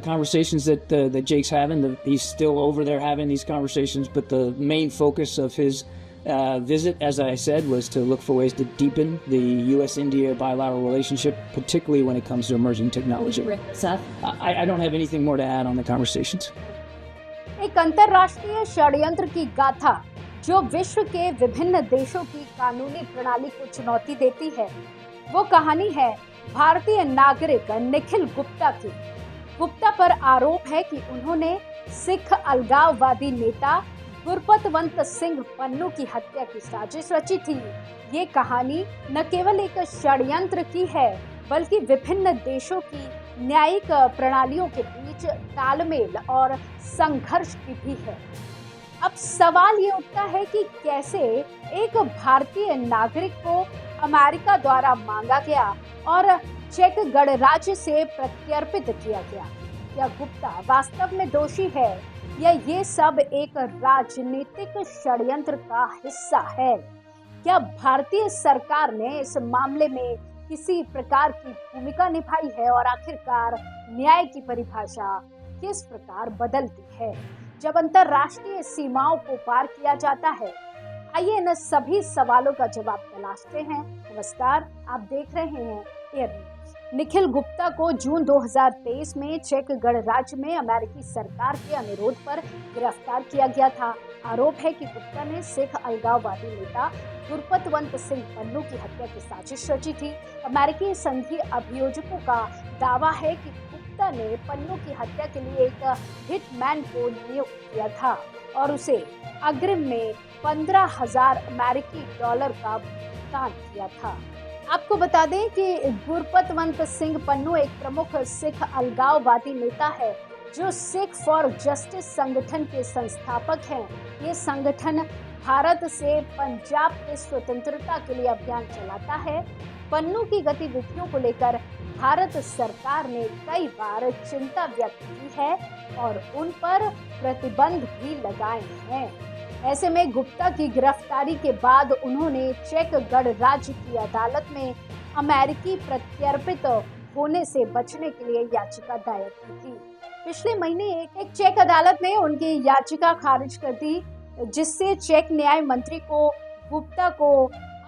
conversations that Jake's having. He's still over there having these conversations, but the main focus of his visit, as I said, was to look for ways to deepen the U.S.-India bilateral relationship, particularly when it comes to emerging technology. Seth? I don't have anything more to add on the conversations. एक अंतर्राष्ट्रीय षड्यंत्र की गाथा जो विश्व के विभिन्न देशों की कानूनी प्रणाली को चुनौती देती है, वो कहानी है भारतीय नागरिक निखिल गुप्ता की। गुप्ता पर आरोप है कि उन्होंने सिख अलगाववादी नेता गुरपतवंत सिंह पन्नू की हत्या की साजिश रची थी। ये कहानी न केवल एक षड्यंत्र की है, बल्कि विभिन्न देशों की न्यायिक प्रणालियों के बीच तालमेल और संघर्ष की भी है। अब सवाल ये उठता है कि कैसे एक भारतीय नागरिक को अमेरिका द्वारा मांगा गया और चेक गणराज्य से प्रत्यर्पित किया गया। क्या गुप्ता वास्तव में दोषी है या ये सब एक राजनीतिक षड्यंत्र का हिस्सा है? क्या भारतीय सरकार ने इस मामले में किसी प्रकार की भूमिका निभाई है और आखिरकार न्याय की परिभाषा किस प्रकार बदलती है जब अंतर्राष्ट्रीय सीमाओं को पार किया जाता है? आइए इन सभी सवालों का जवाब तलाशते हैं। नमस्कार, आप देख रहे हैं एयर न्यूज। निखिल गुप्ता को जून 2023 में चेक गणराज्य में अमेरिकी सरकार के अनुरोध पर गिरफ्तार किया गया था। आरोप है कि गुप्ता ने सिख अलगाववादी नेता गुरपतवंत सिंह पन्नू की हत्या की साजिश रची थी। अमेरिकी संघीय अभियोजकों का दावा है कि गुप्ता ने पन्नू की हत्या के लिए एक हिटमैन को नियुक्त किया था और उसे अग्रिम में 15,000 अमेरिकी डॉलर का भुगतान किया था। आपको बता दें कि गुरपतवंत सिंह पन्नू एक प्रमुख सिख अलगाववादी नेता है जो सिख फॉर जस्टिस संगठन के संस्थापक हैं। ये संगठन भारत से पंजाब के स्वतंत्रता के लिए अभियान चलाता है। पन्नू की गतिविधियों को लेकर भारत सरकार ने कई बार चिंता व्यक्त की है और उन पर प्रतिबंध भी लगाए हैं। ऐसे में गुप्ता की गिरफ्तारी के बाद उन्होंने चेक गणराज्य की अदालत में अमेरिकी प्रत्यर्पित होने से बचने के लिए याचिका दायर की थी। पिछले महीने एक चेक अदालत ने उनकी याचिका खारिज कर दी, जिससे चेक न्याय मंत्री को गुप्ता को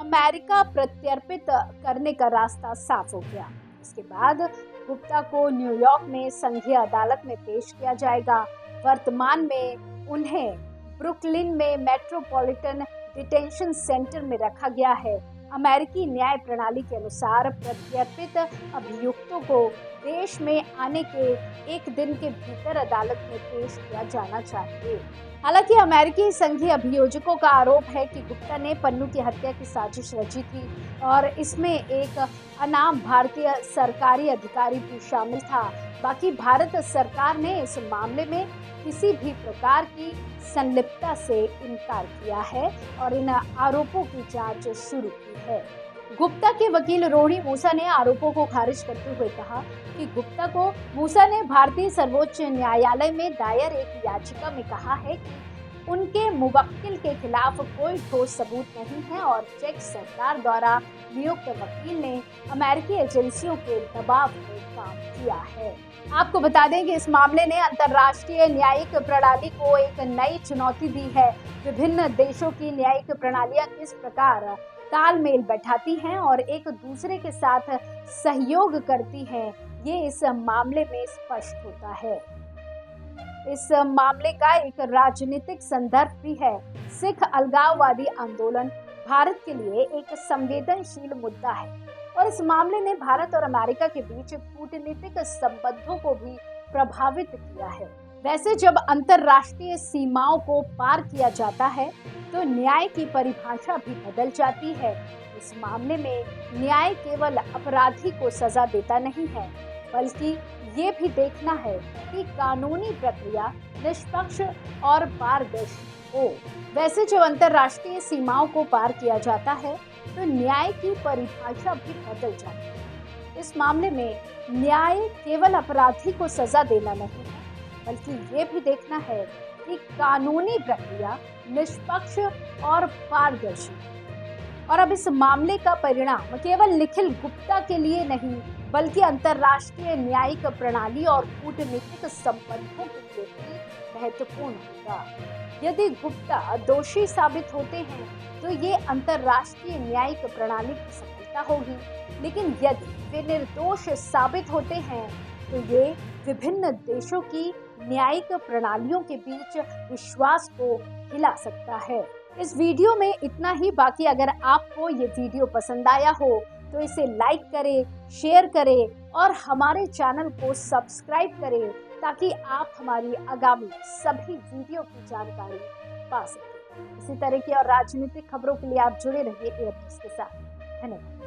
अमेरिका प्रत्यर्पित करने का रास्ता साफ हो गया। इसके बाद गुप्ता को न्यूयॉर्क में संघीय अदालत में पेश किया जाएगा। वर्तमान में उन्हें ब्रुकलिन में मेट्रोपॉलिटन डिटेंशन सेंटर में रखा गया है। अमेरिकी न्याय प्रणाली के अनुसार प्रत्यर्पित अभियुक्तों को देश में आने के एक दिन के भीतर अदालत में पेश किया जाना चाहिए। हालांकि अमेरिकी संघीय अभियोजकों का आरोप है कि गुप्ता ने पन्नू की हत्या की साजिश रची थी और इसमें एक अनाम भारतीय सरकारी अधिकारी भी शामिल था। बाकी भारत सरकार ने इस मामले में किसी भी प्रकार की संलिप्तता से इनकार किया है और इन आरोपों की जांच शुरू की है। गुप्ता के वकील रोहिणी मूसा ने आरोपों को खारिज करते हुए कहा कि गुप्ता को मूसा ने भारतीय सर्वोच्च न्यायालय में दायर एक याचिका में कहा है कि उनके मुवक्किल के खिलाफ कोई ठोस सबूत नहीं है और चेक सरकार द्वारा नियुक्त वकील ने अमेरिकी एजेंसियों के दबाव में काम किया है। आपको बता दें कि इस मामले ने अंतर्राष्ट्रीय न्यायिक प्रणाली को एक नई चुनौती दी है। विभिन्न देशों की न्यायिक प्रणालियां किस प्रकार तालमेल बैठाती हैं और एक दूसरे के साथ सहयोग करती हैं, ये इस मामले में स्पष्ट होता है। इस मामले का एक राजनीतिक संदर्भ भी है। सिख अलगाववादी आंदोलन भारत के लिए एक संवेदनशील मुद्दा है और इस मामले ने भारत और अमेरिका के बीच कूटनीतिक संबंधों को भी प्रभावित किया है। वैसे जब अंतर्राष्ट्रीय सीमाओं को पार किया जाता है तो न्याय की परिभाषा भी बदल जाती है। इस मामले में न्याय केवल अपराधी को सजा देता नहीं है, बल्कि ये भी देखना है कि कानूनी प्रक्रिया निष्पक्ष और पारदर्शी हो। वैसे जब अंतर्राष्ट्रीय सीमाओं को पार किया जाता है तो न्याय की परिभाषा भी बदल जाती है। इस मामले में न्याय केवल अपराधी को सजा देना नहीं है, बल्कि ये भी देखना है कि कानूनी प्रक्रिया निष्पक्ष और पारदर्शी। और अब इस मामले का परिणाम केवल निखिल गुप्ता के लिए नहीं बल्कि अंतर्राष्ट्रीय न्यायिक प्रणाली और कूटनीतिक संबंधों के लिए भी महत्वपूर्ण होगा। यदि गुप्ता दोषी साबित होते हैं तो ये अंतर्राष्ट्रीय न्यायिक प्रणाली की सफलता होगी, लेकिन यदि वे निर्दोष साबित होते हैं तो ये विभिन्न देशों की न्यायिक प्रणालियों के बीच विश्वास को हिला सकता है। इस वीडियो में इतना ही। बाकी अगर आपको ये वीडियो पसंद आया हो तो इसे लाइक करें, शेयर करें और हमारे चैनल को सब्सक्राइब करें ताकि आप हमारी आगामी सभी वीडियो की जानकारी पा सकें। इसी तरह की और राजनीतिक खबरों के लिए आप जुड़े रहिए एयर न्यूज़ के साथ। धन्यवाद।